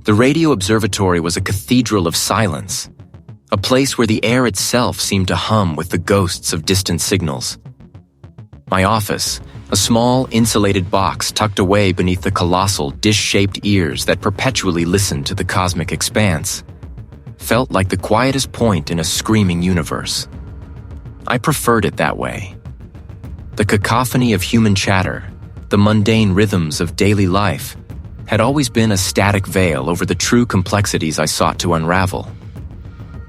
The radio observatory was a cathedral of silence, a place where the air itself seemed to hum with the ghosts of distant signals. My office, a small, insulated box tucked away beneath the colossal, dish-shaped ears that perpetually listened to the cosmic expanse, felt like the quietest point in a screaming universe. I preferred it that way. The cacophony of human chatter, the mundane rhythms of daily life, had always been a static veil over the true complexities I sought to unravel.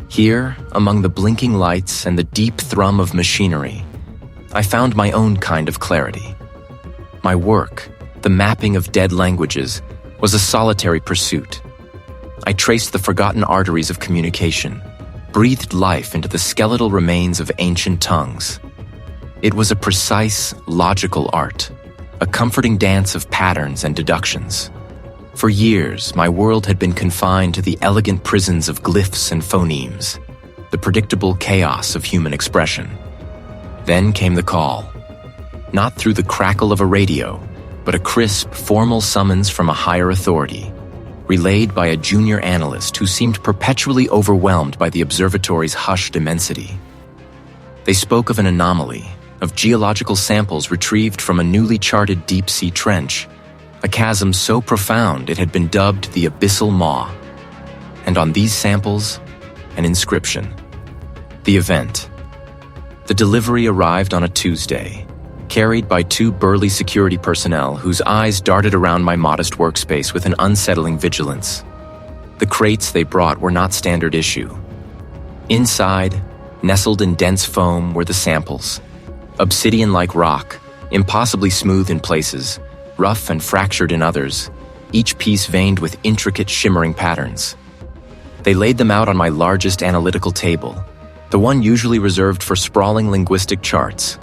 Here, among the blinking lights and the deep thrum of machinery, I found my own kind of clarity. My work, the mapping of dead languages, was a solitary pursuit. I traced the forgotten arteries of communication, breathed life into the skeletal remains of ancient tongues. It was a precise, logical art, a comforting dance of patterns and deductions. For years, my world had been confined to the elegant prisons of glyphs and phonemes, the predictable chaos of human expression. Then came the call. Not through the crackle of a radio, but a crisp, formal summons from a higher authority, relayed by a junior analyst who seemed perpetually overwhelmed by the observatory's hushed immensity. They spoke of an anomaly, of geological samples retrieved from a newly charted deep-sea trench, a chasm so profound it had been dubbed the Abyssal Maw. And on these samples, an inscription. The event. The delivery arrived on a Tuesday, carried by two burly security personnel whose eyes darted around my modest workspace with an unsettling vigilance. The crates they brought were not standard issue. Inside, nestled in dense foam, were the samples. Obsidian-like rock, impossibly smooth in places, rough and fractured in others, each piece veined with intricate shimmering patterns. They laid them out on my largest analytical table, the one usually reserved for sprawling linguistic charts.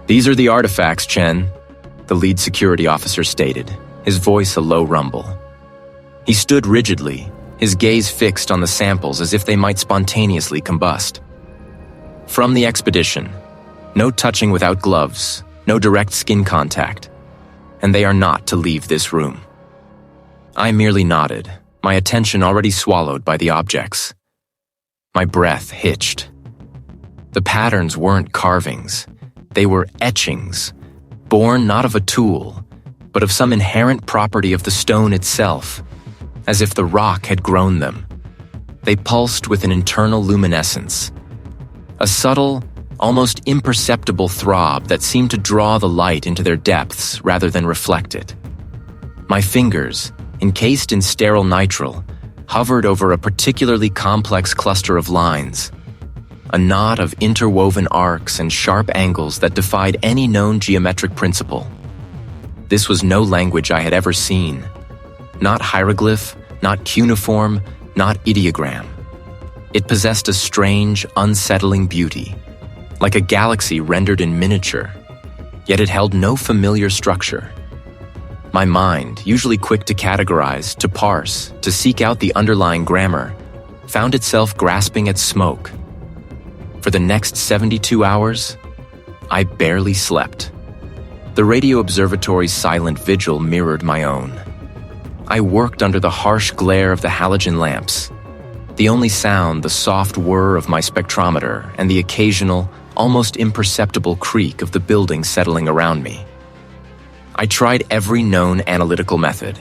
"These are the artifacts, Chen," the lead security officer stated, his voice a low rumble. He stood rigidly, his gaze fixed on the samples as if they might spontaneously combust. "From the expedition. No touching without gloves, no direct skin contact. And they are not to leave this room." I merely nodded, my attention already swallowed by the objects. My breath hitched. The patterns weren't carvings. They were etchings, born not of a tool, but of some inherent property of the stone itself, as if the rock had grown them. They pulsed with an internal luminescence, a subtle, almost imperceptible throb that seemed to draw the light into their depths rather than reflect it. My fingers, encased in sterile nitrile, hovered over a particularly complex cluster of lines, a knot of interwoven arcs and sharp angles that defied any known geometric principle. This was no language I had ever seen. Not hieroglyph, not cuneiform, not ideogram. It possessed a strange, unsettling beauty, like a galaxy rendered in miniature, yet it held no familiar structure. My mind, usually quick to categorize, to parse, to seek out the underlying grammar, found itself grasping at smoke. For the next 72 hours, I barely slept. The radio observatory's silent vigil mirrored my own. I worked under the harsh glare of the halogen lamps, the only sound the soft whir of my spectrometer and the occasional, almost imperceptible creak of the building settling around me. I tried every known analytical method: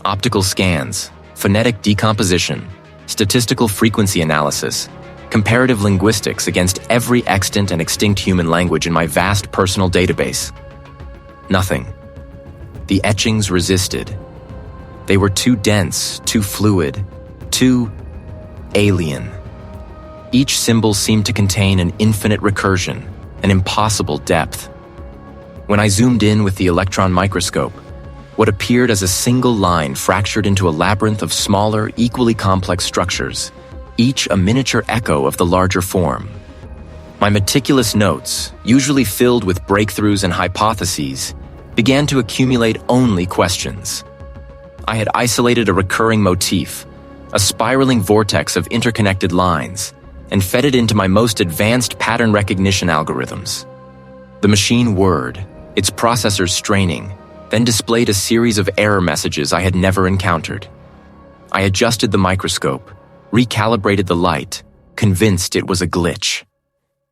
optical scans, phonetic decomposition, statistical frequency analysis, comparative linguistics against every extant and extinct human language in my vast personal database. Nothing. The etchings resisted. They were too dense, too fluid, too alien. Each symbol seemed to contain an infinite recursion, an impossible depth. When I zoomed in with the electron microscope, what appeared as a single line fractured into a labyrinth of smaller, equally complex structures, each a miniature echo of the larger form. My meticulous notes, usually filled with breakthroughs and hypotheses, began to accumulate only questions. I had isolated a recurring motif, a spiraling vortex of interconnected lines, and fed it into my most advanced pattern recognition algorithms. The machine whirred, its processors straining, then displayed a series of error messages I had never encountered. I adjusted the microscope, recalibrated the light, convinced it was a glitch.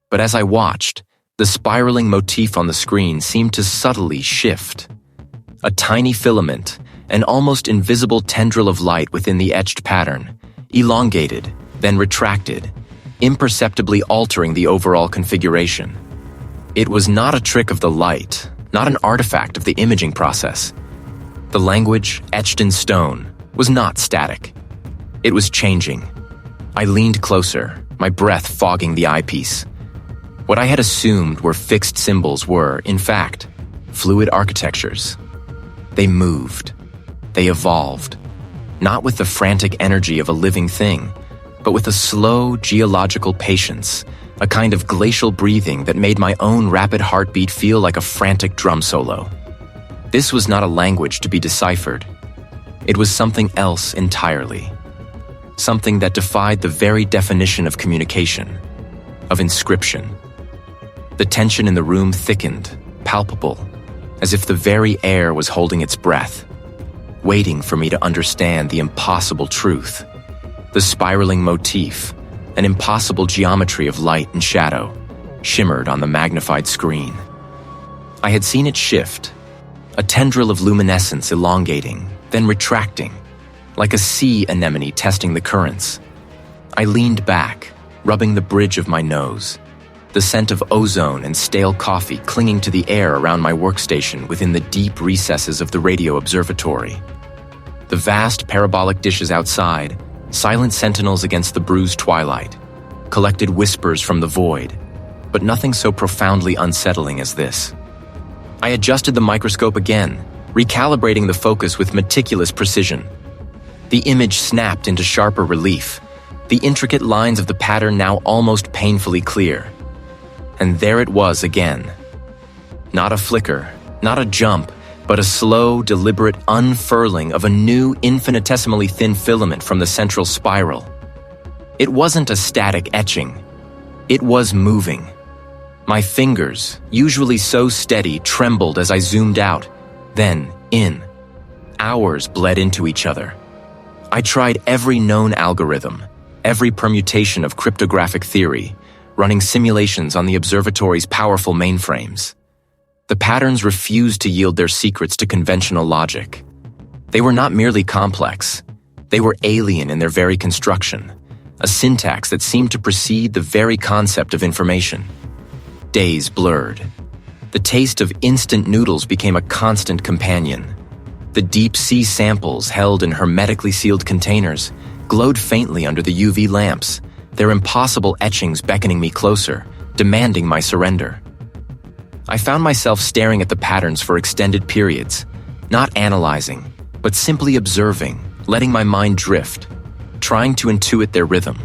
But as I watched, the spiraling motif on the screen seemed to subtly shift. A tiny filament, an almost invisible tendril of light within the etched pattern, elongated, then retracted, imperceptibly altering the overall configuration. It was not a trick of the light, not an artifact of the imaging process. The language, etched in stone, was not static. It was changing. I leaned closer, my breath fogging the eyepiece. What I had assumed were fixed symbols were, in fact, fluid architectures. They moved. They evolved. Not with the frantic energy of a living thing, but with a slow geological patience, a kind of glacial breathing that made my own rapid heartbeat feel like a frantic drum solo. This was not a language to be deciphered. It was something else entirely. Something that defied the very definition of communication, of inscription. The tension in the room thickened, palpable, as if the very air was holding its breath, waiting for me to understand the impossible truth. The spiraling motif, an impossible geometry of light and shadow, shimmered on the magnified screen. I had seen it shift, a tendril of luminescence elongating, then retracting, like a sea anemone testing the currents. I leaned back, rubbing the bridge of my nose, the scent of ozone and stale coffee clinging to the air around my workstation within the deep recesses of the radio observatory. The vast parabolic dishes outside, silent sentinels against the bruised twilight, collected whispers from the void, but nothing so profoundly unsettling as this. I adjusted the microscope again, recalibrating the focus with meticulous precision. The image snapped into sharper relief, the intricate lines of the pattern now almost painfully clear. And there it was again. Not a flicker, not a jump, but a slow, deliberate unfurling of a new infinitesimally thin filament from the central spiral. It wasn't a static etching. It was moving. My fingers, usually so steady, trembled as I zoomed out, then in. Hours bled into each other. I tried every known algorithm, every permutation of cryptographic theory, running simulations on the observatory's powerful mainframes. The patterns refused to yield their secrets to conventional logic. They were not merely complex. They were alien in their very construction, a syntax that seemed to precede the very concept of information. Days blurred. The taste of instant noodles became a constant companion. The deep-sea samples held in hermetically sealed containers glowed faintly under the UV lamps, their impossible etchings beckoning me closer, demanding my surrender. I found myself staring at the patterns for extended periods, not analyzing, but simply observing, letting my mind drift, trying to intuit their rhythm.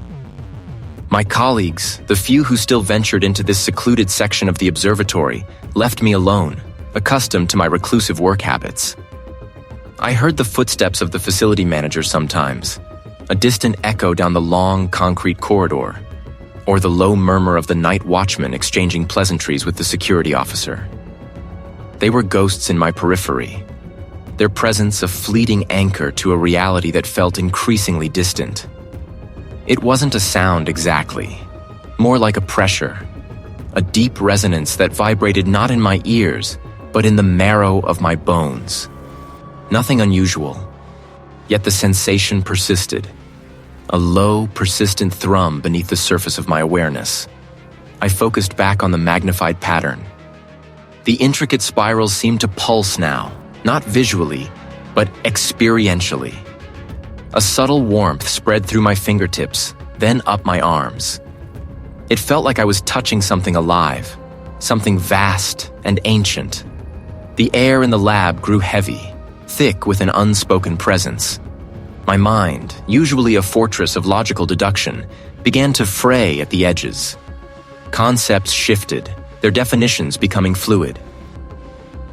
My colleagues, the few who still ventured into this secluded section of the observatory, left me alone, accustomed to my reclusive work habits. I heard the footsteps of the facility manager sometimes, a distant echo down the long concrete corridor, or the low murmur of the night watchman exchanging pleasantries with the security officer. They were ghosts in my periphery, their presence a fleeting anchor to a reality that felt increasingly distant. It wasn't a sound exactly, more like a pressure, a deep resonance that vibrated not in my ears, but in the marrow of my bones. Nothing unusual, yet the sensation persisted. A low, persistent thrum beneath the surface of my awareness. I focused back on the magnified pattern. The intricate spirals seemed to pulse now, not visually, but experientially. A subtle warmth spread through my fingertips, then up my arms. It felt like I was touching something alive, something vast and ancient. The air in the lab grew heavy, thick with an unspoken presence. My mind, usually a fortress of logical deduction, began to fray at the edges. Concepts shifted, their definitions becoming fluid.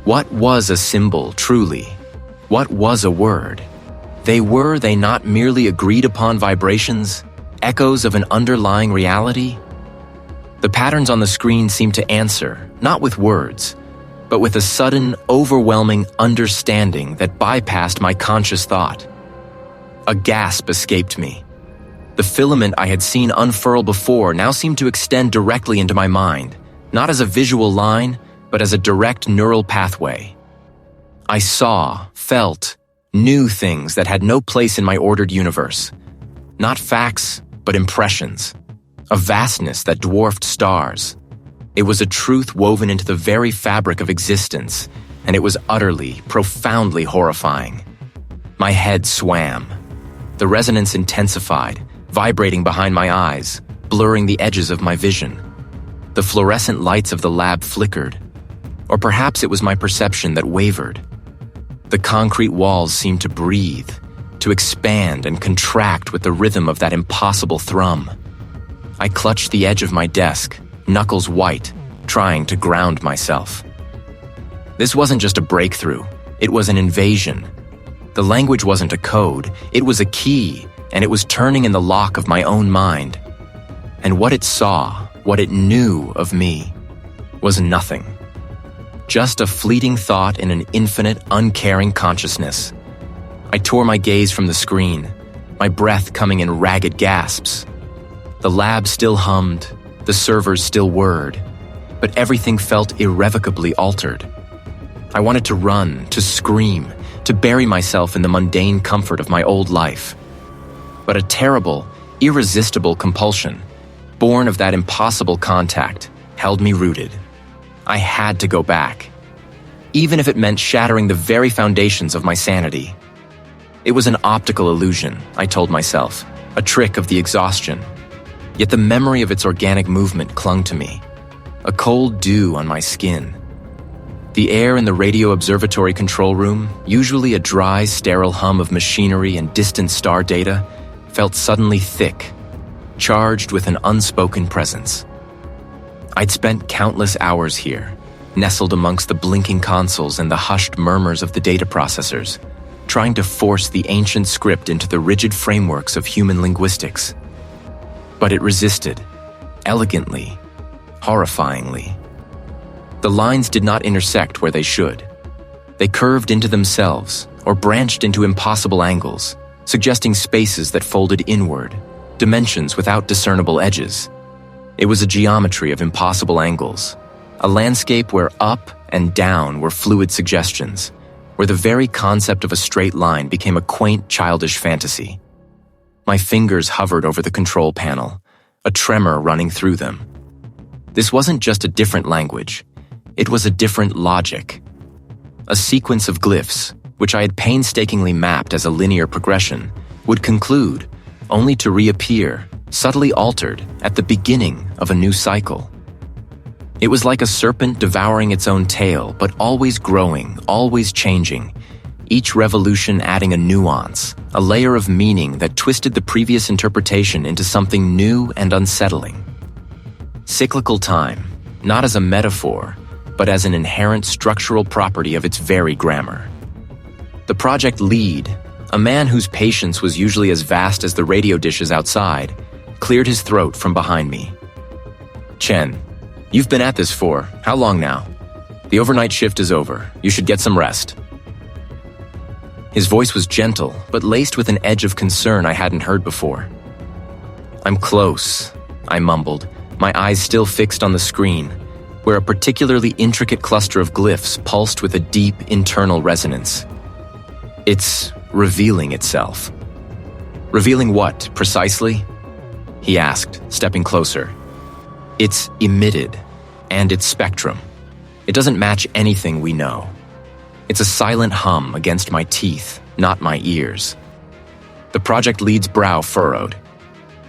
What was a symbol, truly? What was a word? Were they not merely agreed upon vibrations, echoes of an underlying reality? The patterns on the screen seemed to answer, not with words, but with a sudden, overwhelming understanding that bypassed my conscious thought. A gasp escaped me. The filament I had seen unfurl before now seemed to extend directly into my mind, not as a visual line, but as a direct neural pathway. I saw, felt, knew things that had no place in my ordered universe. Not facts, but impressions. A vastness that dwarfed stars. It was a truth woven into the very fabric of existence, and it was utterly, profoundly horrifying. My head swam. The resonance intensified, vibrating behind my eyes, blurring the edges of my vision. The fluorescent lights of the lab flickered. Or perhaps it was my perception that wavered. The concrete walls seemed to breathe, to expand and contract with the rhythm of that impossible thrum. I clutched the edge of my desk, knuckles white, trying to ground myself. This wasn't just a breakthrough, it was an invasion. The language wasn't a code, it was a key, and it was turning in the lock of my own mind. And what it saw, what it knew of me, was nothing. Just a fleeting thought in an infinite, uncaring consciousness. I tore my gaze from the screen, my breath coming in ragged gasps. The lab still hummed, the servers still whirred, but everything felt irrevocably altered. I wanted to run, to scream, to bury myself in the mundane comfort of my old life. But a terrible, irresistible compulsion, born of that impossible contact, held me rooted. I had to go back, even if it meant shattering the very foundations of my sanity. It was an optical illusion, I told myself, a trick of the exhaustion. Yet the memory of its organic movement clung to me, a cold dew on my skin. The air in the radio observatory control room, usually a dry, sterile hum of machinery and distant star data, felt suddenly thick, charged with an unspoken presence. I'd spent countless hours here, nestled amongst the blinking consoles and the hushed murmurs of the data processors, trying to force the ancient script into the rigid frameworks of human linguistics. But it resisted, elegantly, horrifyingly. The lines did not intersect where they should. They curved into themselves or branched into impossible angles, suggesting spaces that folded inward, dimensions without discernible edges. It was a geometry of impossible angles, a landscape where up and down were fluid suggestions, where the very concept of a straight line became a quaint, childish fantasy. My fingers hovered over the control panel, a tremor running through them. This wasn't just a different language. It was a different logic. A sequence of glyphs, which I had painstakingly mapped as a linear progression, would conclude, only to reappear, subtly altered, at the beginning of a new cycle. It was like a serpent devouring its own tail, but always growing, always changing, each revolution adding a nuance, a layer of meaning that twisted the previous interpretation into something new and unsettling. Cyclical time, not as a metaphor, but as an inherent structural property of its very grammar. The project lead, a man whose patience was usually as vast as the radio dishes outside, cleared his throat from behind me. "Chen, you've been at this for how long now? The overnight shift is over. You should get some rest." His voice was gentle, but laced with an edge of concern I hadn't heard before. "I'm close," I mumbled, my eyes still fixed on the screen, where a particularly intricate cluster of glyphs pulsed with a deep internal resonance. "It's revealing itself." "Revealing what, precisely?" he asked, stepping closer. "It's emitted, and its spectrum. It doesn't match anything we know. It's a silent hum against my teeth, not my ears." The project lead's brow furrowed.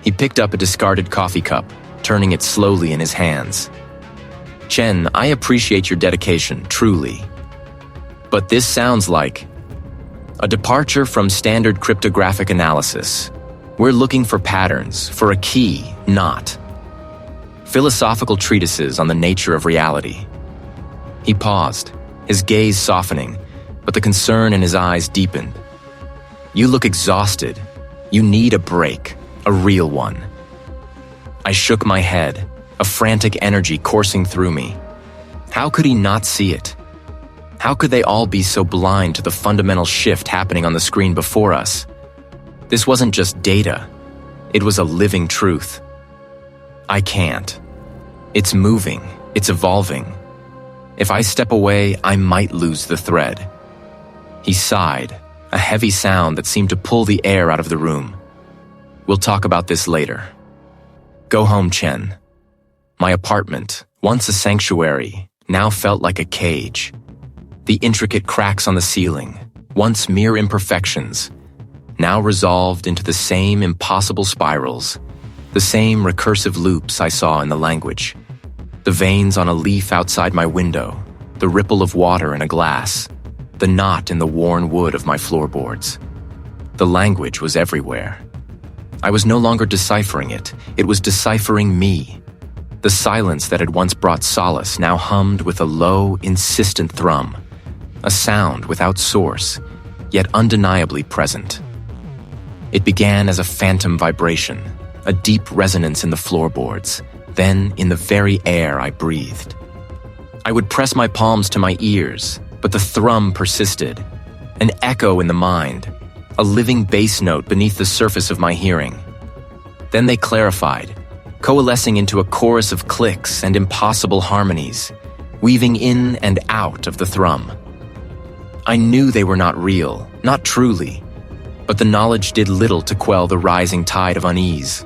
He picked up a discarded coffee cup, turning it slowly in his hands. "Chen, I appreciate your dedication, truly. But this sounds like a departure from standard cryptographic analysis. We're looking for patterns, for a key, not philosophical treatises on the nature of reality." He paused, his gaze softening, but the concern in his eyes deepened. "You look exhausted. You need a break, a real one." I shook my head, a frantic energy coursing through me. How could he not see it? How could they all be so blind to the fundamental shift happening on the screen before us? This wasn't just data. It was a living truth. I can't. It's moving. It's evolving. If I step away, I might lose the thread. He sighed, a heavy sound that seemed to pull the air out of the room. We'll talk about this later. Go home, Chen. My apartment, once a sanctuary, now felt like a cage. The intricate cracks on the ceiling, once mere imperfections, now resolved into the same impossible spirals, the same recursive loops I saw in the language. The veins on a leaf outside my window, the ripple of water in a glass, the knot in the worn wood of my floorboards. The language was everywhere. I was no longer deciphering it, it was deciphering me. The silence that had once brought solace now hummed with a low, insistent thrum, a sound without source, yet undeniably present. It began as a phantom vibration, a deep resonance in the floorboards, then in the very air I breathed. I would press my palms to my ears, but the thrum persisted, an echo in the mind, a living bass note beneath the surface of my hearing. Then they clarified, coalescing into a chorus of clicks and impossible harmonies, weaving in and out of the thrum. I knew they were not real, not truly, but the knowledge did little to quell the rising tide of unease.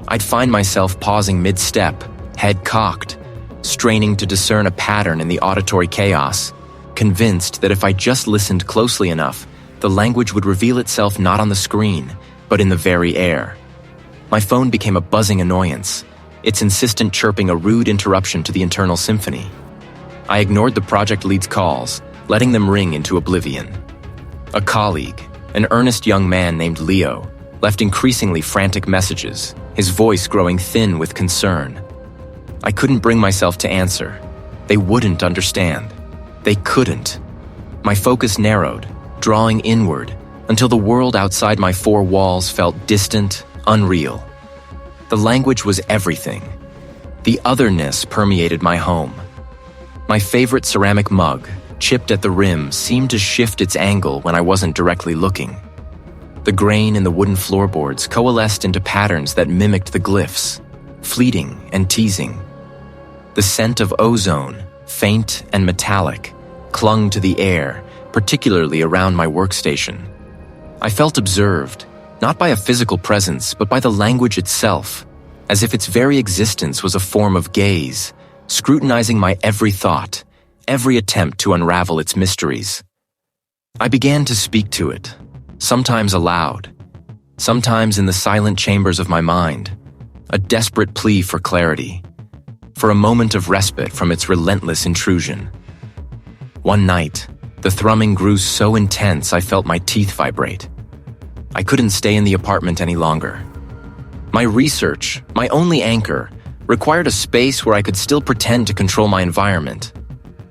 I'd find myself pausing mid-step, head cocked, straining to discern a pattern in the auditory chaos, convinced that if I just listened closely enough, the language would reveal itself not on the screen, but in the very air. My phone became a buzzing annoyance, its insistent chirping a rude interruption to the internal symphony. I ignored the project lead's calls, letting them ring into oblivion. A colleague, an earnest young man named Leo, left increasingly frantic messages, his voice growing thin with concern. I couldn't bring myself to answer. They wouldn't understand. They couldn't. My focus narrowed, drawing inward, until the world outside my four walls felt distant, unreal. The language was everything. The otherness permeated my home. My favorite ceramic mug, chipped at the rim, seemed to shift its angle when I wasn't directly looking. The grain in the wooden floorboards coalesced into patterns that mimicked the glyphs, fleeting and teasing. The scent of ozone, faint and metallic, clung to the air, particularly around my workstation. I felt observed, not by a physical presence, but by the language itself, as if its very existence was a form of gaze, scrutinizing my every thought, every attempt to unravel its mysteries. I began to speak to it, sometimes aloud, sometimes in the silent chambers of my mind, a desperate plea for clarity, for a moment of respite from its relentless intrusion. One night, the thrumming grew so intense I felt my teeth vibrate. I couldn't stay in the apartment any longer. My research, my only anchor, required a space where I could still pretend to control my environment,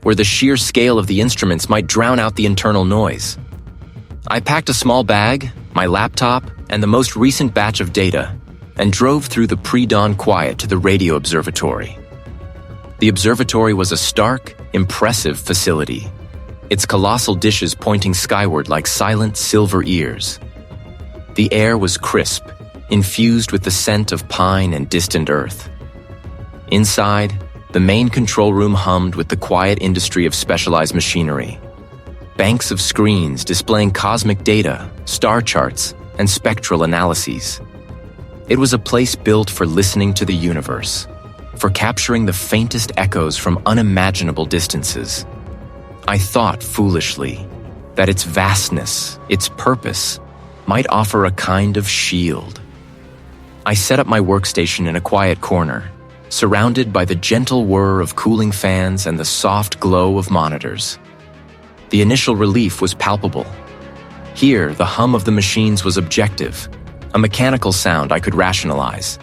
where the sheer scale of the instruments might drown out the internal noise. I packed a small bag, my laptop, and the most recent batch of data, and drove through the pre-dawn quiet to the radio observatory. The observatory was a stark, impressive facility, its colossal dishes pointing skyward like silent silver ears. The air was crisp, infused with the scent of pine and distant earth. Inside, the main control room hummed with the quiet industry of specialized machinery. Banks of screens displaying cosmic data, star charts, and spectral analyses. It was a place built for listening to the universe, for capturing the faintest echoes from unimaginable distances. I thought foolishly that its vastness, its purpose, might offer a kind of shield. I set up my workstation in a quiet corner, surrounded by the gentle whir of cooling fans and the soft glow of monitors. The initial relief was palpable. Here, the hum of the machines was objective, a mechanical sound I could rationalize.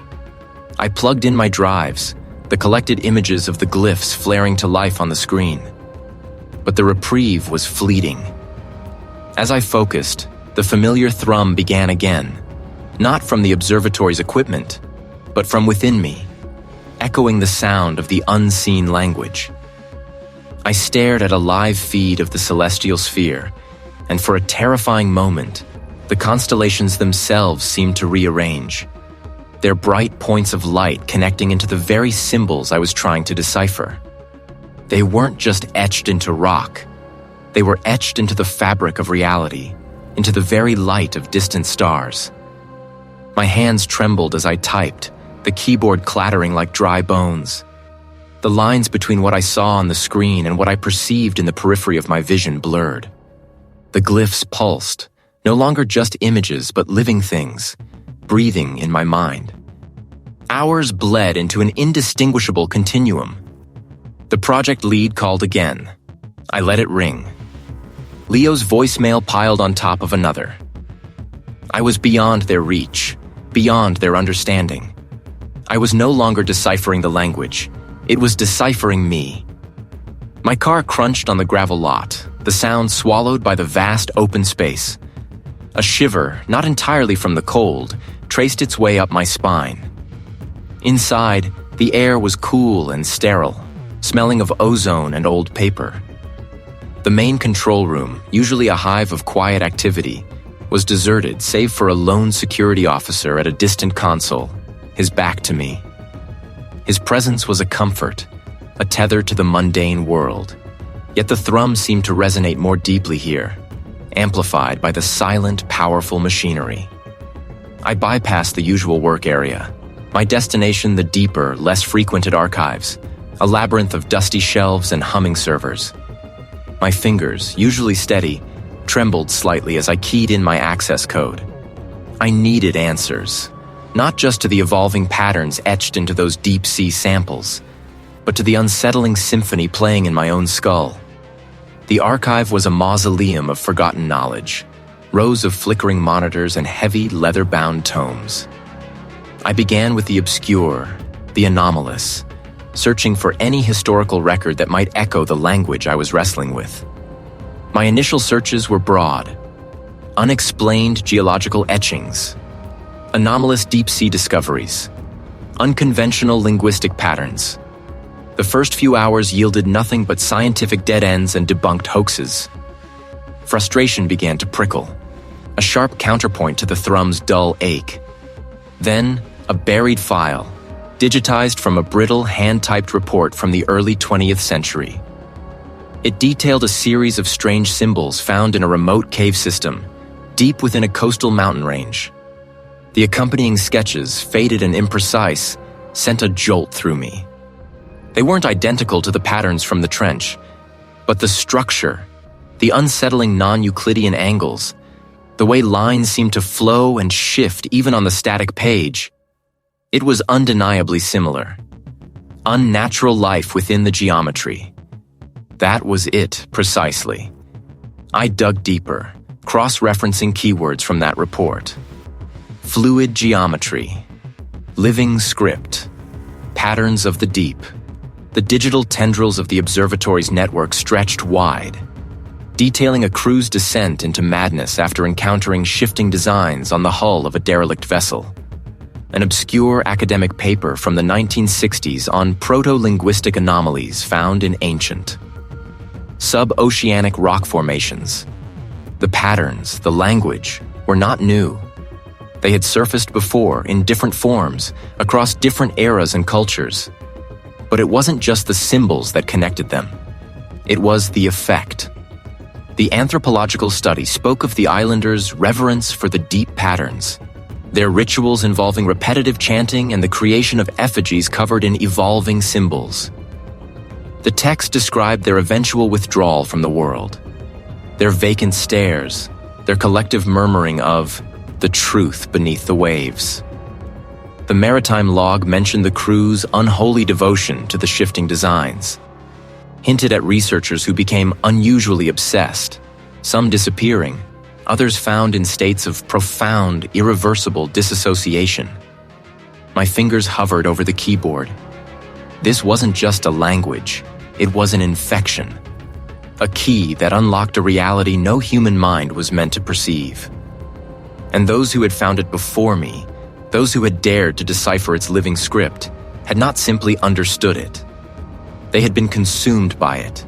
I plugged in my drives, the collected images of the glyphs flaring to life on the screen. But the reprieve was fleeting. As I focused, the familiar thrum began again, not from the observatory's equipment, but from within me, echoing the sound of the unseen language. I stared at a live feed of the celestial sphere, and for a terrifying moment, The constellations themselves seemed to rearrange, their bright points of light connecting into the very symbols I was trying to decipher. They weren't just etched into rock. They were etched into the fabric of reality, into the very light of distant stars. My hands trembled as I typed, the keyboard clattering like dry bones. The lines between what I saw on the screen and what I perceived in the periphery of my vision blurred. The glyphs pulsed, no longer just images but living things, breathing in my mind. Hours bled into an indistinguishable continuum. The project lead called again. I let it ring. Leo's voicemail piled on top of another. I was beyond their reach, beyond their understanding. I was no longer deciphering the language. It was deciphering me. My car crunched on the gravel lot, the sound swallowed by the vast open space. A shiver, not entirely from the cold, traced its way up my spine. Inside, the air was cool and sterile, smelling of ozone and old paper. The main control room, usually a hive of quiet activity, was deserted save for a lone security officer at a distant console, his back to me. His presence was a comfort, a tether to the mundane world, yet the thrum seemed to resonate more deeply here, amplified by the silent, powerful machinery. I bypassed the usual work area, my destination the deeper, less frequented archives, a labyrinth of dusty shelves and humming servers. My fingers, usually steady, trembled slightly as I keyed in my access code. I needed answers, not just to the evolving patterns etched into those deep-sea samples, but to the unsettling symphony playing in my own skull. The archive was a mausoleum of forgotten knowledge, rows of flickering monitors and heavy, leather-bound tomes. I began with the obscure, the anomalous, searching for any historical record that might echo the language I was wrestling with. My initial searches were broad: unexplained geological etchings, anomalous deep-sea discoveries, unconventional linguistic patterns. The first few hours yielded nothing but scientific dead ends and debunked hoaxes. Frustration began to prickle, a sharp counterpoint to the thrum's dull ache. Then, a buried file, digitized from a brittle, hand-typed report from the early 20th century. It detailed a series of strange symbols found in a remote cave system, deep within a coastal mountain range. The accompanying sketches, faded and imprecise, sent a jolt through me. They weren't identical to the patterns from the trench, but the structure, the unsettling non-Euclidean angles, the way lines seemed to flow and shift even on the static page, it was undeniably similar. Unnatural life within the geometry. That was it, precisely. I dug deeper, cross-referencing keywords from that report. Fluid geometry, living script, patterns of the deep. The digital tendrils of the observatory's network stretched wide, detailing a crew's descent into madness after encountering shifting designs on the hull of a derelict vessel. An obscure academic paper from the 1960s on proto-linguistic anomalies found in ancient sub-oceanic rock formations. The patterns, the language, were not new. They had surfaced before in different forms, across different eras and cultures. But it wasn't just the symbols that connected them. It was the effect. The anthropological study spoke of the islanders' reverence for the deep patterns, their rituals involving repetitive chanting and the creation of effigies covered in evolving symbols. The text described their eventual withdrawal from the world, their vacant stares, their collective murmuring of the truth beneath the waves. The maritime log mentioned the crew's unholy devotion to the shifting designs, hinted at researchers who became unusually obsessed, some disappearing, others found in states of profound, irreversible disassociation. My fingers hovered over the keyboard. This wasn't just a language, it was an infection, a key that unlocked a reality no human mind was meant to perceive. And those who had found it before me, those who had dared to decipher its living script, had not simply understood it. They had been consumed by it.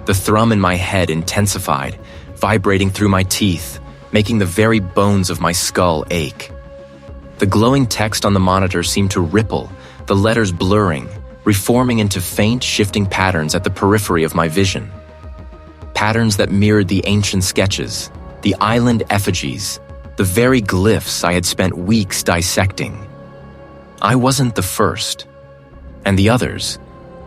The thrum in my head intensified, vibrating through my teeth, making the very bones of my skull ache. The glowing text on the monitor seemed to ripple, the letters blurring, reforming into faint, shifting patterns at the periphery of my vision. Patterns that mirrored the ancient sketches, the island effigies, the very glyphs I had spent weeks dissecting. I wasn't the first. And the others,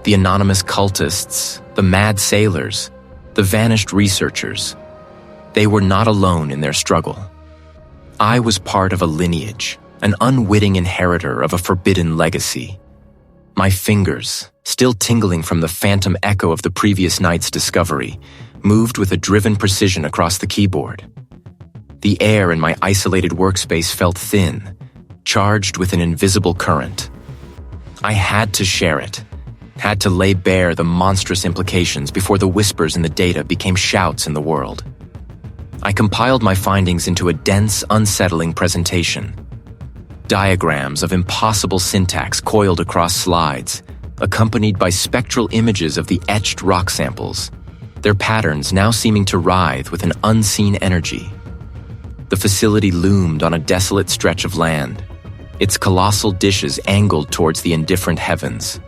the anonymous cultists, the mad sailors, the vanished researchers, they were not alone in their struggle. I was part of a lineage, an unwitting inheritor of a forbidden legacy. My fingers, still tingling from the phantom echo of the previous night's discovery, moved with a driven precision across the keyboard. The air in my isolated workspace felt thin, charged with an invisible current. I had to share it, had to lay bare the monstrous implications before the whispers in the data became shouts in the world. I compiled my findings into a dense, unsettling presentation. Diagrams of impossible syntax coiled across slides, accompanied by spectral images of the etched rock samples, their patterns now seeming to writhe with an unseen energy. The facility loomed on a desolate stretch of land, its colossal dishes angled towards the indifferent heavens.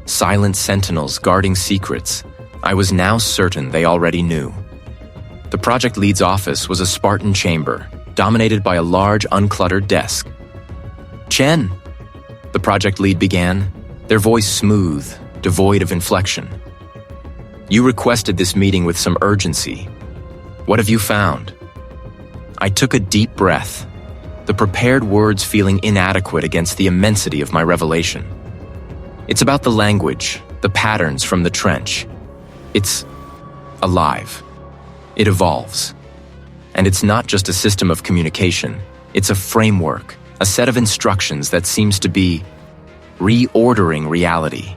Silent sentinels guarding secrets, I was now certain they already knew. The project lead's office was a Spartan chamber, dominated by a large, uncluttered desk. "Chen," the project lead began, their voice smooth, devoid of inflection. "You requested this meeting with some urgency. What have you found?" I took a deep breath, the prepared words feeling inadequate against the immensity of my revelation. "It's about the language, the patterns from the trench. It's alive. It evolves. And it's not just a system of communication. It's a framework, a set of instructions that seems to be reordering reality."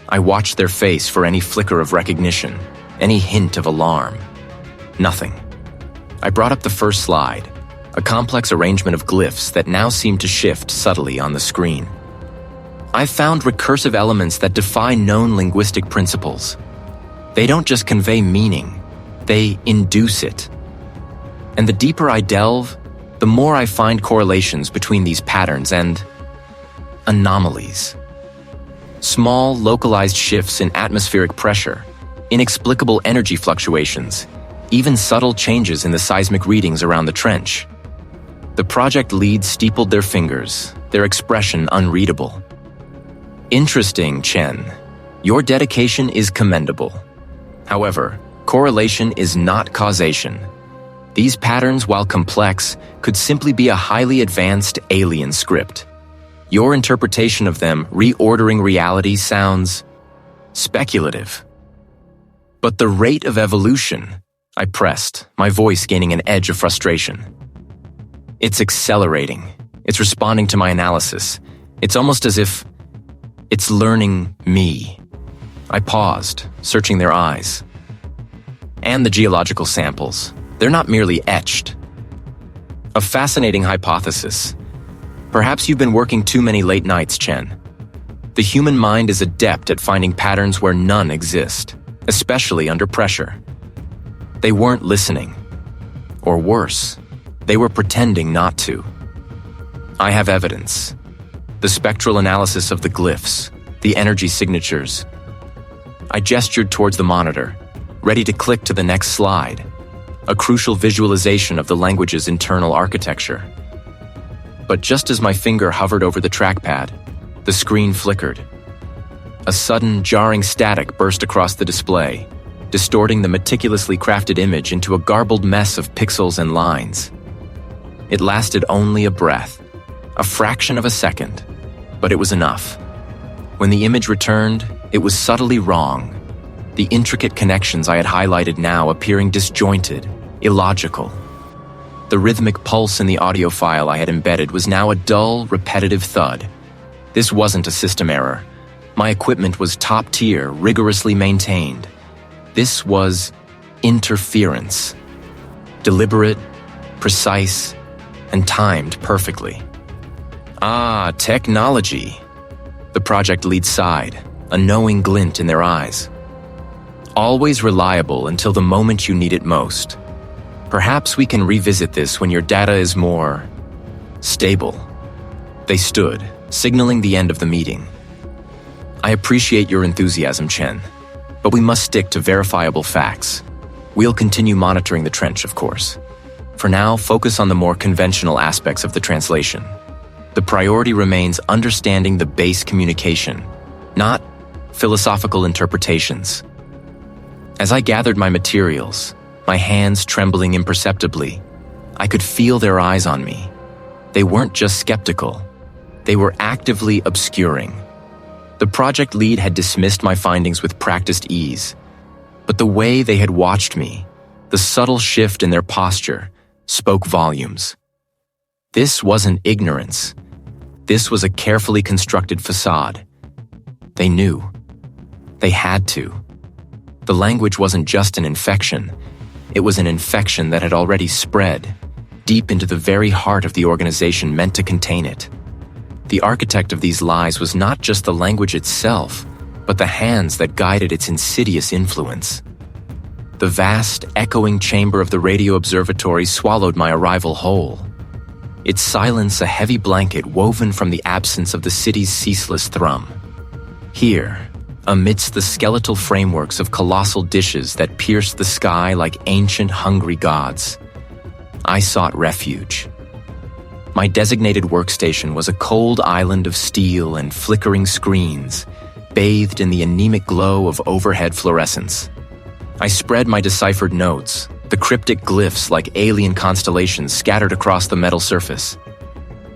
I watched their face for any flicker of recognition, any hint of alarm. Nothing. I brought up the first slide, a complex arrangement of glyphs that now seemed to shift subtly on the screen. I've found recursive elements that defy known linguistic principles. They don't just convey meaning, they induce it. And the deeper I delve, the more I find correlations between these patterns and anomalies. Small, localized shifts in atmospheric pressure, inexplicable energy fluctuations, even subtle changes in the seismic readings around the trench. The project leads steepled their fingers, their expression unreadable. "Interesting, Chen. Your dedication is commendable. However, correlation is not causation. These patterns, while complex, could simply be a highly advanced alien script. Your interpretation of them reordering reality sounds speculative." "But the rate of evolution," I pressed, my voice gaining an edge of frustration. "It's accelerating. It's responding to my analysis. It's almost as if it's learning me." I paused, searching their eyes. "And the geological samples. They're not merely etched." "A fascinating hypothesis. Perhaps you've been working too many late nights, Chen. The human mind is adept at finding patterns where none exist, especially under pressure." They weren't listening. Or worse, they were pretending not to. "I have evidence. The spectral analysis of the glyphs, the energy signatures." I gestured towards the monitor, ready to click to the next slide, a crucial visualization of the language's internal architecture. But just as my finger hovered over the trackpad, the screen flickered. A sudden, jarring static burst across the display, distorting the meticulously crafted image into a garbled mess of pixels and lines. It lasted only a breath, a fraction of a second, but it was enough. When the image returned, it was subtly wrong, the intricate connections I had highlighted now appearing disjointed, illogical. The rhythmic pulse in the audio file I had embedded was now a dull, repetitive thud. This wasn't a system error. My equipment was top tier, rigorously maintained. This was interference. Deliberate, precise, and timed perfectly. "Ah, technology." The project lead sighed, a knowing glint in their eyes. "Always reliable until the moment you need it most. Perhaps we can revisit this when your data is more stable. They stood, signaling the end of the meeting. I appreciate your enthusiasm, Chen, but we must stick to verifiable facts. We'll continue monitoring the trench, of course. For now, focus on the more conventional aspects of the translation. The priority remains understanding the base communication, not philosophical interpretations. As I gathered my materials, my hands trembling imperceptibly, I could feel their eyes on me. They weren't just skeptical. They were actively obscuring. The project lead had dismissed my findings with practiced ease, but the way they had watched me, the subtle shift in their posture, spoke volumes. This wasn't ignorance. This was a carefully constructed facade. They knew. They had to. The language wasn't just an infection. It was an infection that had already spread, deep into the very heart of the organization meant to contain it. The architect of these lies was not just the language itself, but the hands that guided its insidious influence. The vast, echoing chamber of the radio observatory swallowed my arrival whole. Its silence a heavy blanket woven from the absence of the city's ceaseless thrum. Here, amidst the skeletal frameworks of colossal dishes that pierced the sky like ancient, hungry gods, I sought refuge. My designated workstation was a cold island of steel and flickering screens, bathed in the anemic glow of overhead fluorescence. I spread my deciphered notes, the cryptic glyphs like alien constellations scattered across the metal surface.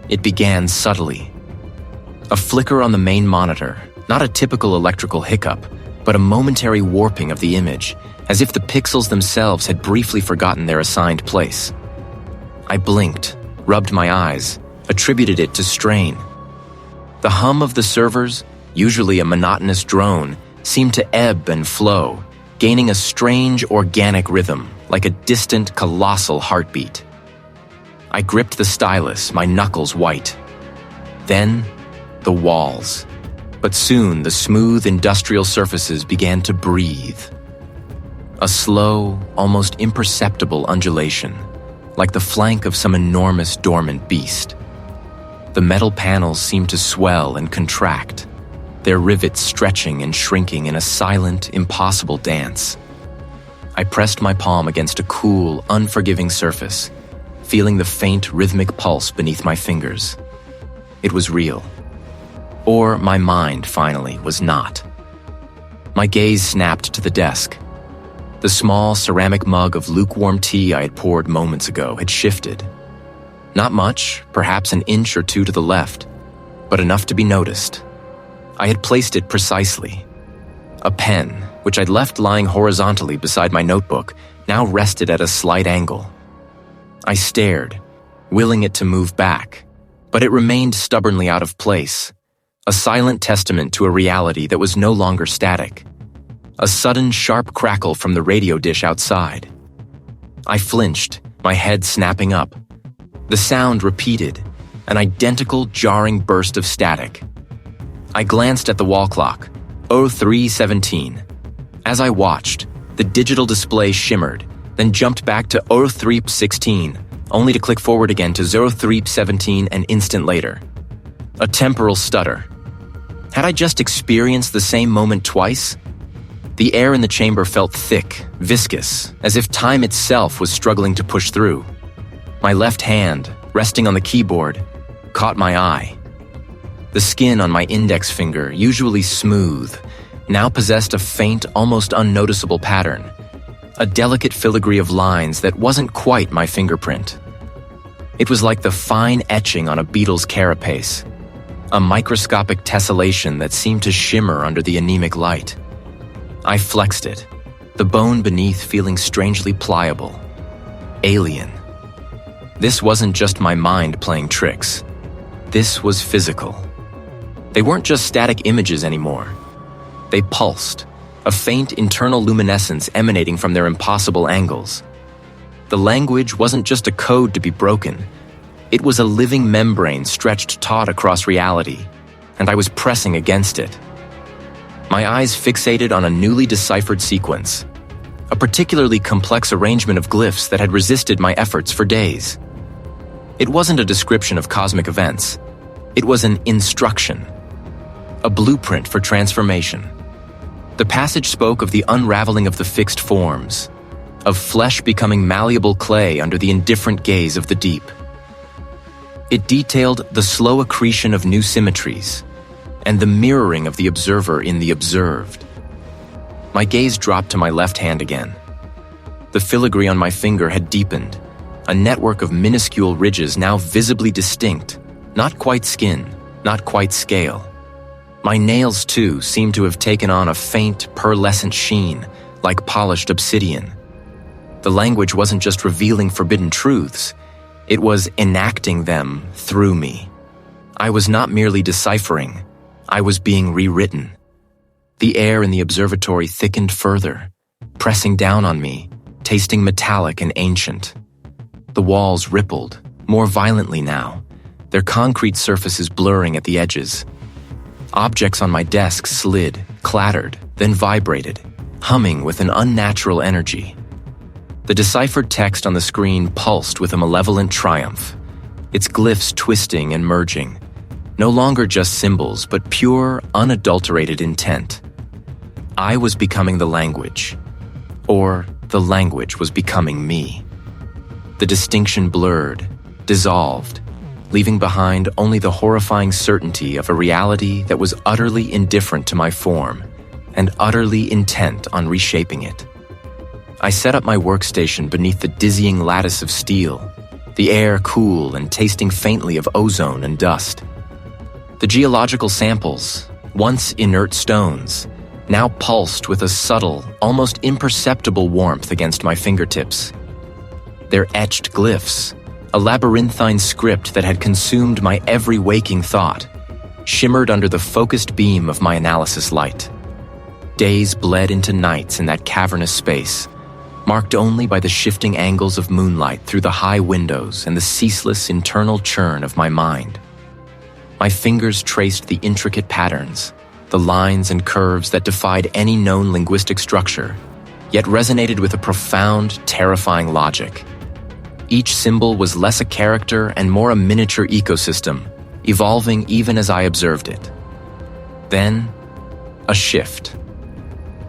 It began subtly. A flicker on the main monitor, not a typical electrical hiccup, but a momentary warping of the image, as if the pixels themselves had briefly forgotten their assigned place. I blinked, rubbed my eyes, attributed it to strain. The hum of the servers, usually a monotonous drone, seemed to ebb and flow, gaining a strange organic rhythm, like a distant, colossal heartbeat. I gripped the stylus, my knuckles white. Then, the walls. But soon, the smooth, industrial surfaces began to breathe. A slow, almost imperceptible undulation, like the flank of some enormous dormant beast. The metal panels seemed to swell and contract, their rivets stretching and shrinking in a silent, impossible dance. I pressed my palm against a cool, unforgiving surface, feeling the faint, rhythmic pulse beneath my fingers. It was real. Or my mind, finally, was not. My gaze snapped to the desk. The small ceramic mug of lukewarm tea I had poured moments ago had shifted. Not much, perhaps an inch or two to the left, but enough to be noticed. I had placed it precisely. A pen, which I'd left lying horizontally beside my notebook, now rested at a slight angle. I stared, willing it to move back, but it remained stubbornly out of place, a silent testament to a reality that was no longer static. A sudden, sharp crackle from the radio dish outside. I flinched, my head snapping up. The sound repeated, an identical, jarring burst of static. I glanced at the wall clock, 03:17. As I watched, the digital display shimmered, then jumped back to 03:16, only to click forward again to 03:17 an instant later. A temporal stutter. Had I just experienced the same moment twice? The air in the chamber felt thick, viscous, as if time itself was struggling to push through. My left hand, resting on the keyboard, caught my eye. The skin on my index finger, usually smooth, now possessed a faint, almost unnoticeable pattern, a delicate filigree of lines that wasn't quite my fingerprint. It was like the fine etching on a beetle's carapace, a microscopic tessellation that seemed to shimmer under the anemic light. I flexed it, the bone beneath feeling strangely pliable. Alien. This wasn't just my mind playing tricks. This was physical. They weren't just static images anymore. They pulsed, a faint internal luminescence emanating from their impossible angles. The language wasn't just a code to be broken. It was a living membrane stretched taut across reality, and I was pressing against it. My eyes fixated on a newly deciphered sequence, a particularly complex arrangement of glyphs that had resisted my efforts for days. It wasn't a description of cosmic events. It was an instruction, a blueprint for transformation. The passage spoke of the unraveling of the fixed forms, of flesh becoming malleable clay under the indifferent gaze of the deep. It detailed the slow accretion of new symmetries and the mirroring of the observer in the observed. My gaze dropped to my left hand again. The filigree on my finger had deepened, a network of minuscule ridges now visibly distinct, not quite skin, not quite scale. My nails, too, seemed to have taken on a faint, pearlescent sheen, like polished obsidian. The language wasn't just revealing forbidden truths, it was enacting them through me. I was not merely deciphering, I was being rewritten. The air in the observatory thickened further, pressing down on me, tasting metallic and ancient. The walls rippled, more violently now, their concrete surfaces blurring at the edges. Objects on my desk slid, clattered, then vibrated, humming with an unnatural energy. The deciphered text on the screen pulsed with a malevolent triumph, its glyphs twisting and merging, no longer just symbols, but pure, unadulterated intent. I was becoming the language, or the language was becoming me. The distinction blurred, dissolved, leaving behind only the horrifying certainty of a reality that was utterly indifferent to my form and utterly intent on reshaping it. I set up my workstation beneath the dizzying lattice of steel, the air cool and tasting faintly of ozone and dust. The geological samples, once inert stones, now pulsed with a subtle, almost imperceptible warmth against my fingertips. Their etched glyphs, a labyrinthine script that had consumed my every waking thought, shimmered under the focused beam of my analysis light. Days bled into nights in that cavernous space, marked only by the shifting angles of moonlight through the high windows and the ceaseless internal churn of my mind. My fingers traced the intricate patterns, the lines and curves that defied any known linguistic structure, yet resonated with a profound, terrifying logic. Each symbol was less a character and more a miniature ecosystem, evolving even as I observed it. Then, a shift.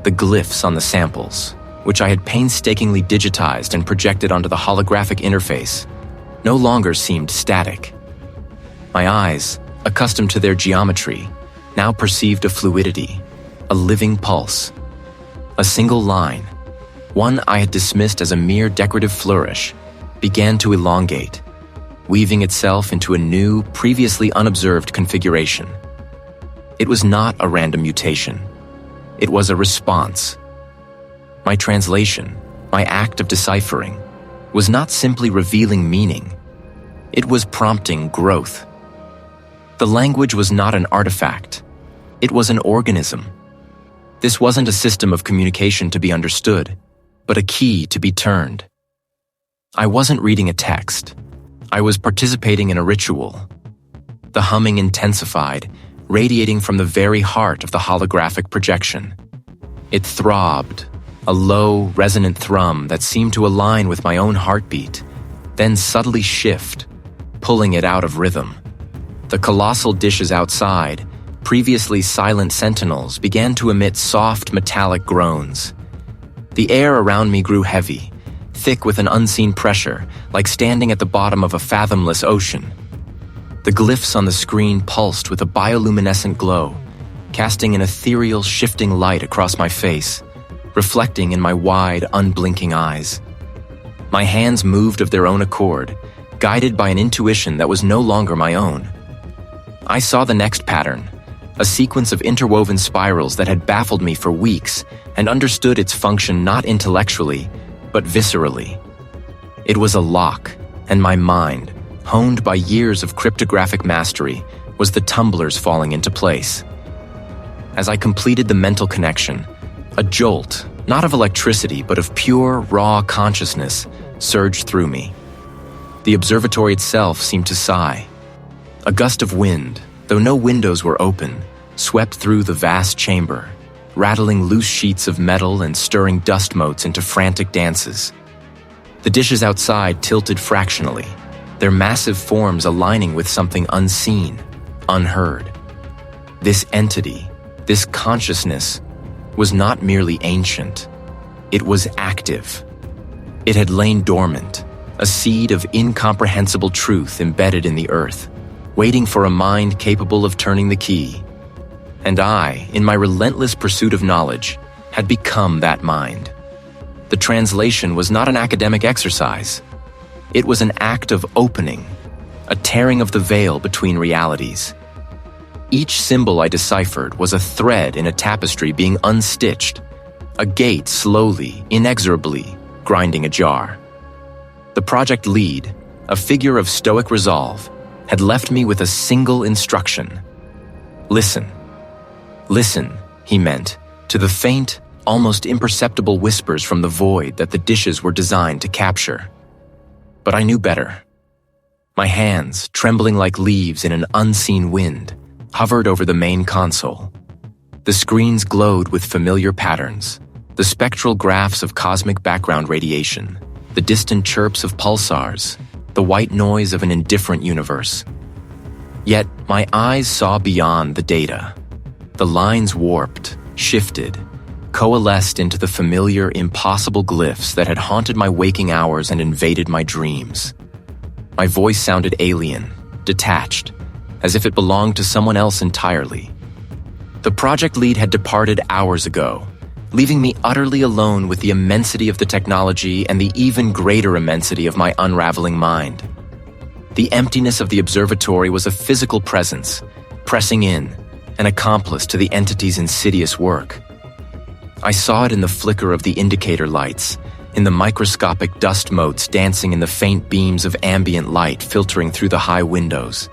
The glyphs on the samples, which I had painstakingly digitized and projected onto the holographic interface, no longer seemed static. My eyes, accustomed to their geometry, now perceived a fluidity, a living pulse. A single line, one I had dismissed as a mere decorative flourish, began to elongate, weaving itself into a new, previously unobserved configuration. It was not a random mutation. It was a response. My translation, my act of deciphering, was not simply revealing meaning. It was prompting growth. The language was not an artifact. It was an organism. This wasn't a system of communication to be understood, but a key to be turned. I wasn't reading a text. I was participating in a ritual. The humming intensified, radiating from the very heart of the holographic projection. It throbbed, a low, resonant thrum that seemed to align with my own heartbeat, then subtly shift, pulling it out of rhythm. The colossal dishes outside, previously silent sentinels, began to emit soft, metallic groans. The air around me grew heavy, thick with an unseen pressure, like standing at the bottom of a fathomless ocean. The glyphs on the screen pulsed with a bioluminescent glow, casting an ethereal, shifting light across my face, reflecting in my wide, unblinking eyes. My hands moved of their own accord, guided by an intuition that was no longer my own. I saw the next pattern, a sequence of interwoven spirals that had baffled me for weeks, and understood its function not intellectually, but viscerally. It was a lock, and my mind, honed by years of cryptographic mastery, was the tumblers falling into place. As I completed the mental connection, a jolt, not of electricity, but of pure, raw consciousness, surged through me. The observatory itself seemed to sigh. A gust of wind, though no windows were open, swept through the vast chamber, rattling loose sheets of metal and stirring dust motes into frantic dances. The dishes outside tilted fractionally, their massive forms aligning with something unseen, unheard. This entity, this consciousness, was not merely ancient. It was active. It had lain dormant, a seed of incomprehensible truth embedded in the earth, waiting for a mind capable of turning the key. And I, in my relentless pursuit of knowledge, had become that mind. The translation was not an academic exercise. It was an act of opening, a tearing of the veil between realities. Each symbol I deciphered was a thread in a tapestry being unstitched, a gate slowly, inexorably grinding ajar. The project lead, a figure of stoic resolve, had left me with a single instruction. Listen. Listen, he meant, to the faint, almost imperceptible whispers from the void that the dishes were designed to capture. But I knew better. My hands, trembling like leaves in an unseen wind, hovered over the main console. The screens glowed with familiar patterns, the spectral graphs of cosmic background radiation, the distant chirps of pulsars, the white noise of an indifferent universe. Yet my eyes saw beyond the data. The lines warped, shifted, coalesced into the familiar, impossible glyphs that had haunted my waking hours and invaded my dreams. My voice sounded alien, detached, as if it belonged to someone else entirely. The project lead had departed hours ago, leaving me utterly alone with the immensity of the technology and the even greater immensity of my unraveling mind. The emptiness of the observatory was a physical presence, pressing in, an accomplice to the entity's insidious work. I saw it in the flicker of the indicator lights, in the microscopic dust motes dancing in the faint beams of ambient light filtering through the high windows.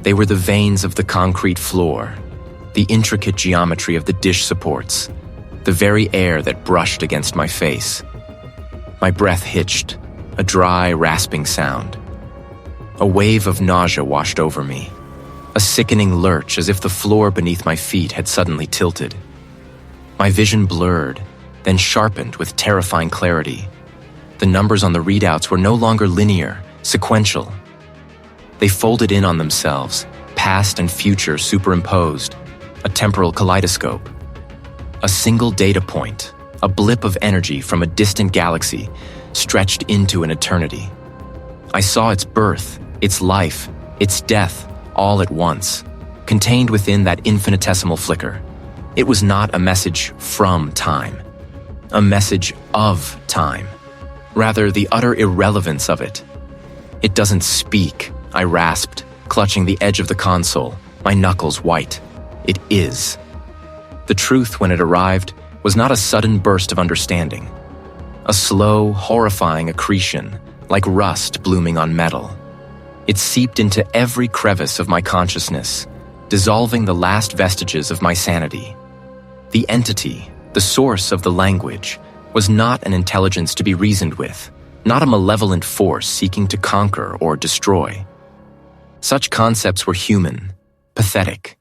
They were the veins of the concrete floor, the intricate geometry of the dish supports, the very air that brushed against my face. My breath hitched, a dry, rasping sound. A wave of nausea washed over me, a sickening lurch as if the floor beneath my feet had suddenly tilted. My vision blurred, then sharpened with terrifying clarity. The numbers on the readouts were no longer linear, sequential. They folded in on themselves, past and future superimposed, a temporal kaleidoscope. A single data point, a blip of energy from a distant galaxy, stretched into an eternity. I saw its birth, its life, its death, all at once, contained within that infinitesimal flicker. It was not a message from time, a message of time. Rather, the utter irrelevance of it. It doesn't speak, I rasped, clutching the edge of the console, my knuckles white. It is. The truth, when it arrived, was not a sudden burst of understanding. A slow, horrifying accretion, like rust blooming on metal. It seeped into every crevice of my consciousness, dissolving the last vestiges of my sanity. The entity, the source of the language, was not an intelligence to be reasoned with, not a malevolent force seeking to conquer or destroy. Such concepts were human, pathetic.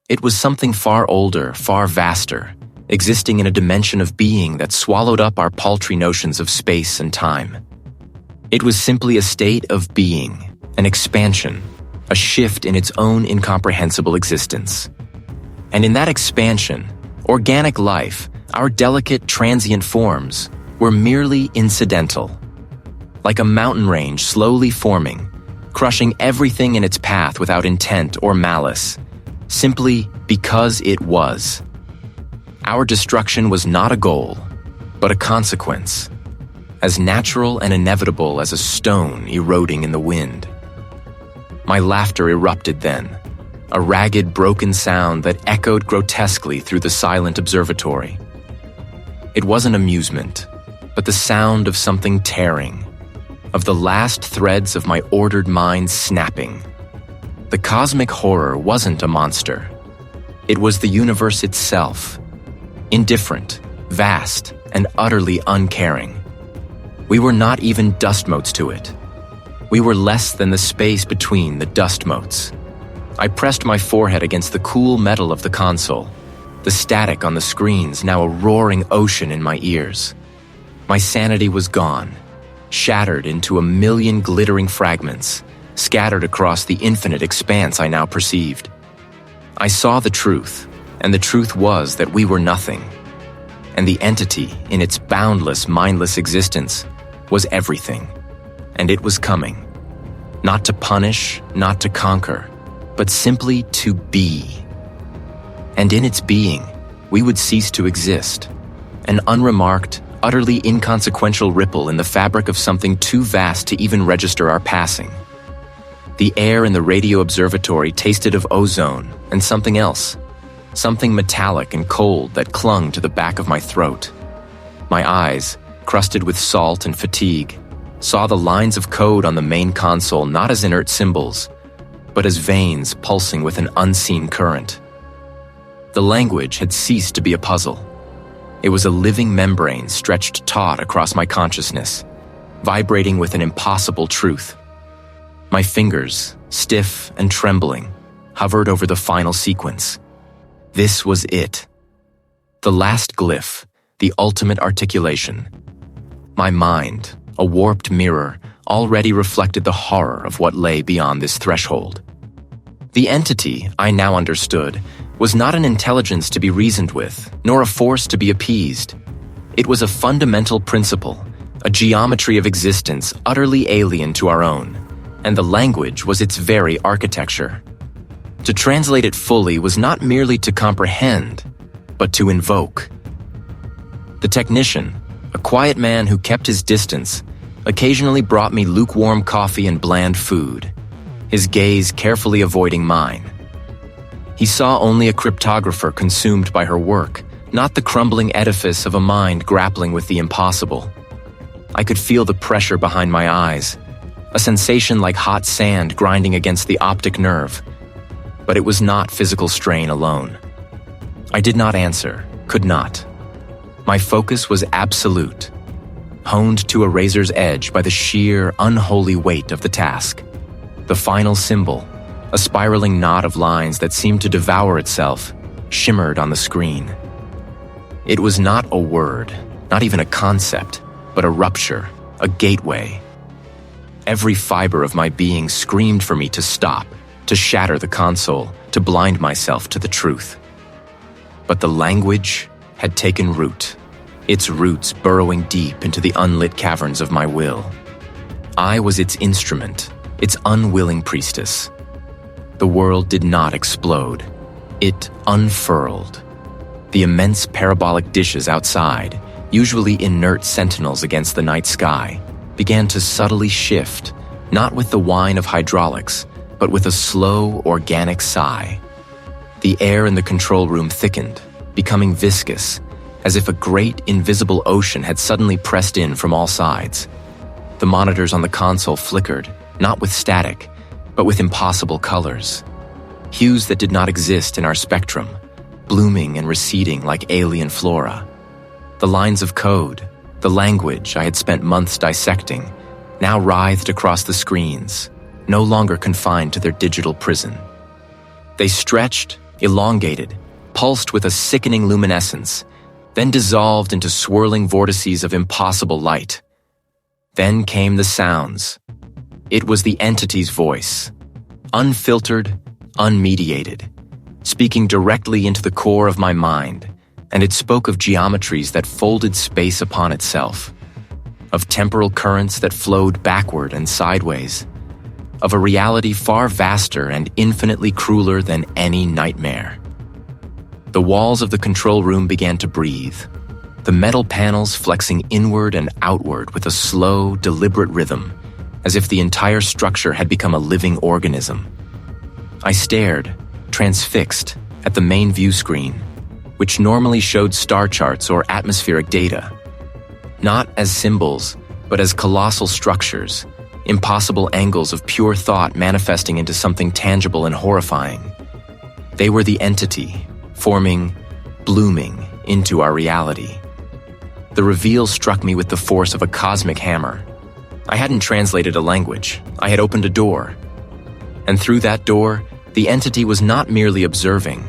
It was something far older, far vaster, existing in a dimension of being that swallowed up our paltry notions of space and time. It was simply a state of being, an expansion, a shift in its own incomprehensible existence. And in that expansion, organic life, our delicate, transient forms, were merely incidental. Like a mountain range slowly forming, crushing everything in its path without intent or malice, simply because it was. Our destruction was not a goal, but a consequence, as natural and inevitable as a stone eroding in the wind. My laughter erupted then, a ragged, broken sound that echoed grotesquely through the silent observatory. It wasn't amusement, but the sound of something tearing, of the last threads of my ordered mind snapping. The cosmic horror wasn't a monster. It was the universe itself, indifferent, vast, and utterly uncaring. We were not even dust motes to it. We were less than the space between the dust motes. I pressed my forehead against the cool metal of the console, the static on the screens now a roaring ocean in my ears. My sanity was gone, shattered into a million glittering fragments, scattered across the infinite expanse I now perceived. I saw the truth, and the truth was that we were nothing. And the entity, in its boundless, mindless existence, was everything. And it was coming. Not to punish, not to conquer, but simply to be. And in its being, we would cease to exist, an unremarked, utterly inconsequential ripple in the fabric of something too vast to even register our passing. The air in the radio observatory tasted of ozone and something else, something metallic and cold that clung to the back of my throat. My eyes, crusted with salt and fatigue, saw the lines of code on the main console not as inert symbols, but as veins pulsing with an unseen current. The language had ceased to be a puzzle. It was a living membrane stretched taut across my consciousness, vibrating with an impossible truth. My fingers, stiff and trembling, hovered over the final sequence. This was it. The last glyph, the ultimate articulation. My mind, a warped mirror, already reflected the horror of what lay beyond this threshold. The entity, I now understood, was not an intelligence to be reasoned with, nor a force to be appeased. It was a fundamental principle, a geometry of existence utterly alien to our own, and the language was its very architecture. To translate it fully was not merely to comprehend, but to invoke. The technician, a quiet man who kept his distance, occasionally brought me lukewarm coffee and bland food, his gaze carefully avoiding mine. He saw only a cryptographer consumed by her work, not the crumbling edifice of a mind grappling with the impossible. I could feel the pressure behind my eyes, a sensation like hot sand grinding against the optic nerve. But it was not physical strain alone. I did not answer, could not. My focus was absolute, honed to a razor's edge by the sheer, unholy weight of the task. The final symbol, a spiraling knot of lines that seemed to devour itself, shimmered on the screen. It was not a word, not even a concept, but a rupture, a gateway. Every fiber of my being screamed for me to stop, to shatter the console, to blind myself to the truth. But the language had taken root, its roots burrowing deep into the unlit caverns of my will. I was its instrument, its unwilling priestess. The world did not explode. It unfurled. The immense parabolic dishes outside, usually inert sentinels against the night sky, began to subtly shift, not with the whine of hydraulics, but with a slow, organic sigh. The air in the control room thickened, becoming viscous, as if a great, invisible ocean had suddenly pressed in from all sides. The monitors on the console flickered, not with static, but with impossible colors. Hues that did not exist in our spectrum, blooming and receding like alien flora. The lines of code, the language I had spent months dissecting, now writhed across the screens, no longer confined to their digital prison. They stretched, elongated, pulsed with a sickening luminescence, then dissolved into swirling vortices of impossible light. Then came the sounds. It was the entity's voice, unfiltered, unmediated, speaking directly into the core of my mind, and it spoke of geometries that folded space upon itself, of temporal currents that flowed backward and sideways, of a reality far vaster and infinitely crueler than any nightmare. The walls of the control room began to breathe, the metal panels flexing inward and outward with a slow, deliberate rhythm, as if the entire structure had become a living organism. I stared, transfixed, at the main view screen, which normally showed star charts or atmospheric data, not as symbols, but as colossal structures, impossible angles of pure thought manifesting into something tangible and horrifying. They were the entity, forming, blooming into our reality. The reveal struck me with the force of a cosmic hammer. I hadn't translated a language. I had opened a door. And through that door, the entity was not merely observing.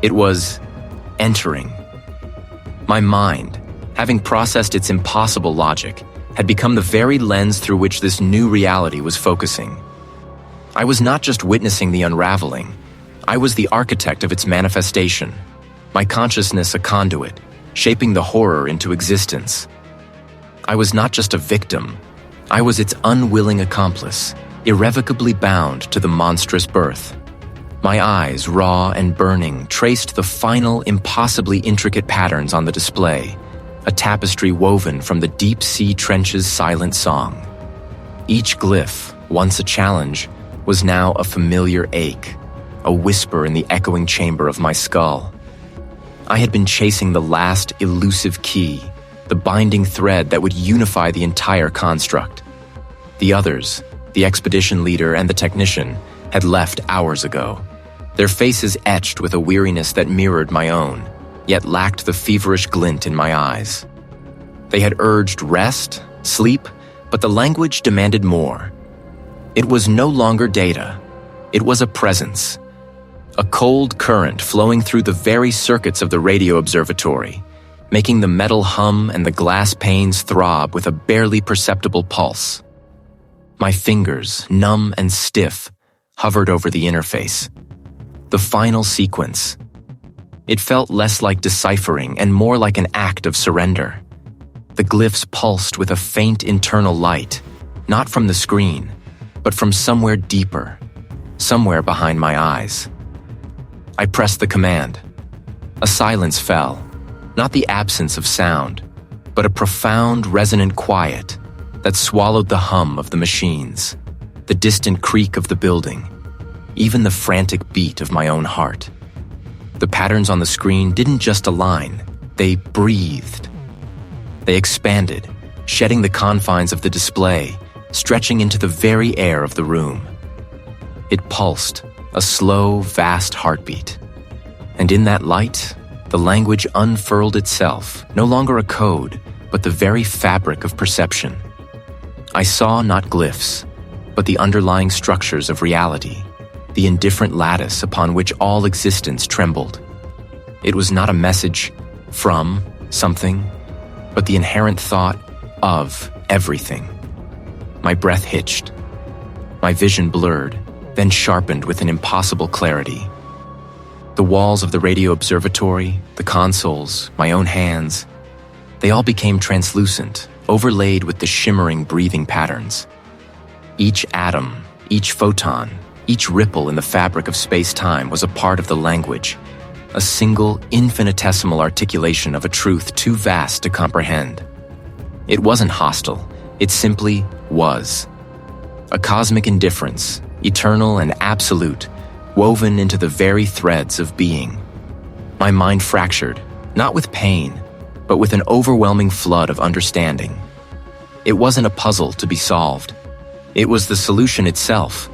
It was entering. My mind, having processed its impossible logic, had become the very lens through which this new reality was focusing. I was not just witnessing the unraveling, I was the architect of its manifestation, my consciousness a conduit, shaping the horror into existence. I was not just a victim, I was its unwilling accomplice, irrevocably bound to the monstrous birth. My eyes, raw and burning, traced the final, impossibly intricate patterns on the display, a tapestry woven from the deep-sea trench's silent song. Each glyph, once a challenge, was now a familiar ache, a whisper in the echoing chamber of my skull. I had been chasing the last elusive key, the binding thread that would unify the entire construct. The others, the expedition leader and the technician, had left hours ago, their faces etched with a weariness that mirrored my own, yet lacked the feverish glint in my eyes. They had urged rest, sleep, but the language demanded more. It was no longer data. It was a presence. A cold current flowing through the very circuits of the radio observatory, making the metal hum and the glass panes throb with a barely perceptible pulse. My fingers, numb and stiff, hovered over the interface. The final sequence. It felt less like deciphering and more like an act of surrender. The glyphs pulsed with a faint internal light, not from the screen, but from somewhere deeper, somewhere behind my eyes. I pressed the command. A silence fell, not the absence of sound, but a profound, resonant quiet that swallowed the hum of the machines, the distant creak of the building, even the frantic beat of my own heart. The patterns on the screen didn't just align, they breathed. They expanded, shedding the confines of the display, stretching into the very air of the room. It pulsed, a slow, vast heartbeat. And in that light, the language unfurled itself, no longer a code, but the very fabric of perception. I saw not glyphs, but the underlying structures of reality, the indifferent lattice upon which all existence trembled. It was not a message from something, but the inherent thought of everything. My breath hitched. My vision blurred, then sharpened with an impossible clarity. The walls of the radio observatory, the consoles, my own hands, they all became translucent, overlaid with the shimmering breathing patterns. Each atom, each photon, each ripple in the fabric of space-time was a part of the language, a single, infinitesimal articulation of a truth too vast to comprehend. It wasn't hostile, it simply was. A cosmic indifference, eternal and absolute, woven into the very threads of being. My mind fractured, not with pain, but with an overwhelming flood of understanding. It wasn't a puzzle to be solved. It was the solution itself,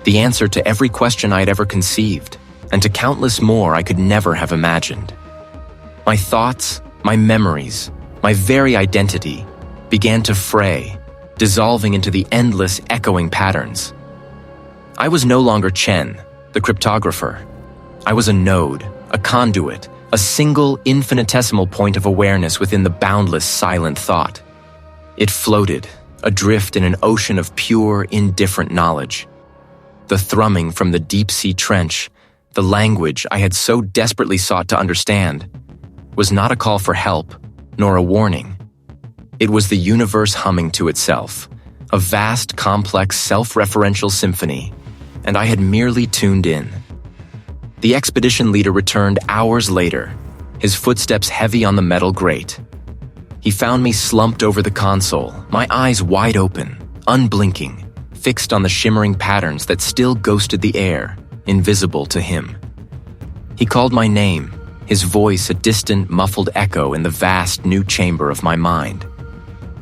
the answer to every question I had ever conceived, and to countless more I could never have imagined. My thoughts, my memories, my very identity began to fray, dissolving into the endless echoing patterns. I was no longer Chen, the cryptographer. I was a node, a conduit, a single infinitesimal point of awareness within the boundless silent thought. It floated, adrift in an ocean of pure, indifferent knowledge. The thrumming from the deep-sea trench, the language I had so desperately sought to understand, was not a call for help, nor a warning. It was the universe humming to itself, a vast, complex, self-referential symphony, and I had merely tuned in. The expedition leader returned hours later, his footsteps heavy on the metal grate. He found me slumped over the console, my eyes wide open, unblinking, fixed on the shimmering patterns that still ghosted the air, invisible to him. He called my name, his voice a distant, muffled echo in the vast new chamber of my mind.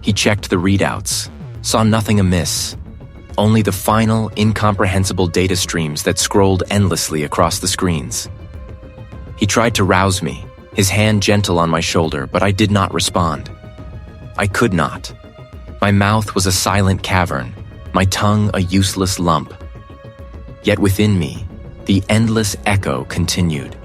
He checked the readouts, saw nothing amiss, only the final, incomprehensible data streams that scrolled endlessly across the screens. He tried to rouse me, his hand gentle on my shoulder, but I did not respond. I could not. My mouth was a silent cavern, my tongue a useless lump. Yet within me, the endless echo continued.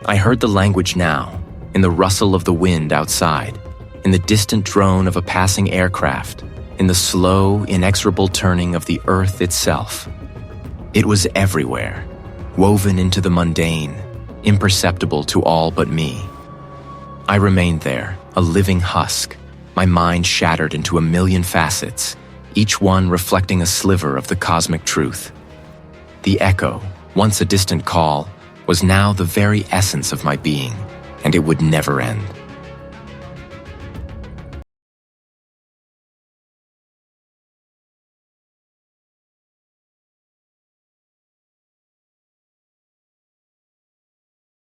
I heard the language now, in the rustle of the wind outside, in the distant drone of a passing aircraft, in the slow, inexorable turning of the earth itself. It was everywhere, woven into the mundane, imperceptible to all but me. I remained there, a living husk, my mind shattered into a million facets, each one reflecting a sliver of the cosmic truth. The echo, once a distant call, was now the very essence of my being, and it would never end.